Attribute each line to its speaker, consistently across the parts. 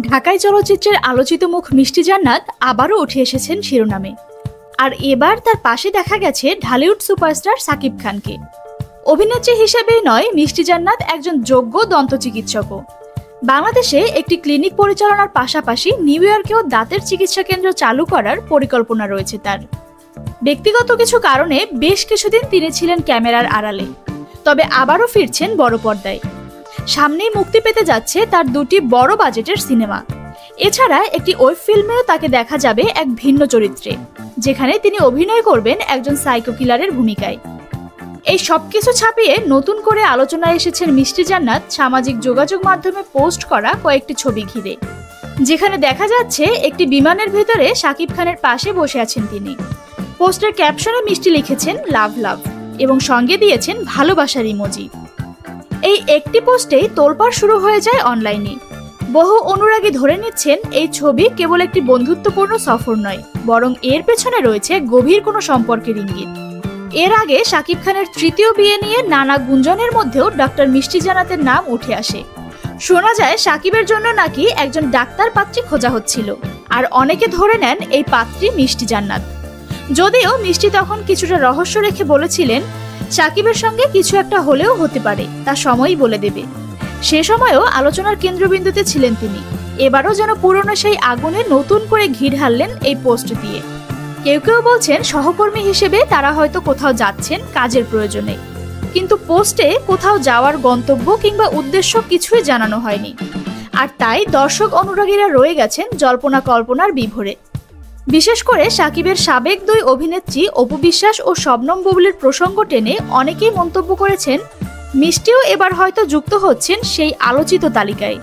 Speaker 1: ঢাকাই চলচ্চিত্রের আলোচিত মুখ মিষ্টি জান্নাত আবারও উঠে এসেছেন শিরোনামে। আর এবার তার পাশে দেখা গেছে ঢালিউড সুপারস্টার সাকিব খানকে। অভিনেত্রী হিসেবেই নয়, মিষ্টি জান্নাত একজন যোগ্য দন্ত চিকিৎসকও। বাংলাদেশে একটি ক্লিনিক পরিচালনার পাশাপাশি নিউ ইয়র্কেও দাঁতের চিকিৎসা কেন্দ্র চালু করার পরিকল্পনা রয়েছে তার। ব্যক্তিগত কিছু কারণে বেশ কিছুদিন তিনি ছিলেন ক্যামেরার আড়ালে, তবে আবারও ফিরছেন বড় পর্দায়। সামনেই মুক্তি পেতে যাচ্ছে তার দুটি বড় বাজেটের সিনেমা। এছাড়া একটি ওয়েব ফিল্মেও তাকে দেখা যাবে এক ভিন্ন চরিত্রে, যেখানে তিনি অভিনয় করবেন একজন সাইকো কিলারের ভূমিকায়। এই সবকিছু ছাপিয়ে নতুন করে আলোচনায় এসেছেন মিষ্টি জান্নাত সামাজিক যোগাযোগ মাধ্যমে পোস্ট করা কয়েকটি ছবি ঘিরে, যেখানে দেখা যাচ্ছে একটি বিমানের ভেতরে শাকিব খানের পাশে বসে আছেন তিনি। পোস্টের ক্যাপশনে মিষ্টি লিখেছেন লাভ লাভ এবং সঙ্গে দিয়েছেন ভালোবাসার ইমোজি। এই একটি পোস্টেই তোলপাড় শুরু হয়ে যায় অনলাইনে। বহু অনুরাগী ধরে নিচ্ছেন এই ছবি কেবল একটি বন্ধুত্বপূর্ণ সফর নয়, বরং এর পেছনে রয়েছে গভীর কোনো সম্পর্কের ইঙ্গিত। এর আগে শাকিব খানের তৃতীয় বিয়ে নিয়ে নানা গুঞ্জনের মধ্যেও ডক্টর মিষ্টি জান্নাতের নাম উঠে আসে। শোনা যায় শাকিবের জন্য নাকি একজন ডাক্তার পাত্রী খোঁজা হচ্ছিল, আর অনেকে ধরে নেন এই পাত্রী মিষ্টি জান্নাত। যদিও মিষ্টি তখন কিছুটা রহস্য রেখে বলেছিলেন শাকিবের সঙ্গে কিছু একটা হলেও হতে পারে, তা সময়ই বলে দেবে। সে সময়ও আলোচনার কেন্দ্রবিন্দুতে ছিলেন তিনি। এবারও যেন পুরনো সেই আগুনে নতুন করে ঘি ঢাললেন এই পোস্ট দিয়ে। কেউ কেউ বলছেন সহকর্মী হিসেবে তারা হয়তো কোথাও যাচ্ছেন কাজের প্রয়োজনে, কিন্তু পোস্টে কোথাও যাওয়ার গন্তব্য কিংবা উদ্দেশ্য কিছুই জানানো হয়নি। আর তাই দর্শক অনুরাগীরা রয়ে গেছেন জল্পনা কল্পনার বিভোরে। বিশেষ করে শাকিবের সাবেক দুই অভিনেত্রী অপু বিশ্বাস ও শবনম বুবলির প্রসঙ্গ টেনে অনেকেই মন্তব্য করেছেন মিষ্টিও এবার হয়তো যুক্ত হচ্ছেন সেই আলোচিত তালিকায়।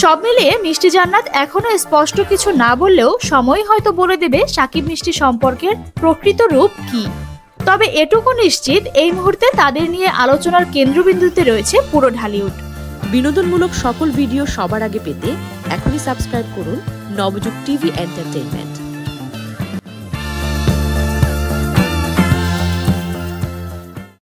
Speaker 1: সব মিলিয়ে মিষ্টি জান্নাত এখনো স্পষ্ট কিছু না বললেও সময় হয়তো বলে দেবে শাকিব মিষ্টি সম্পর্কের প্রকৃত রূপ কি। তবে এটুকু নিশ্চিত, এই মুহূর্তে তাদের নিয়ে আলোচনার কেন্দ্রবিন্দুতে রয়েছে পুরো ঢালিউড।
Speaker 2: বিনোদনমূলক সকল ভিডিও সবার আগে পেতে এখনই সাবস্ক্রাইব করুন নবযুগ টিভি এন্টারটেইনমেন্ট।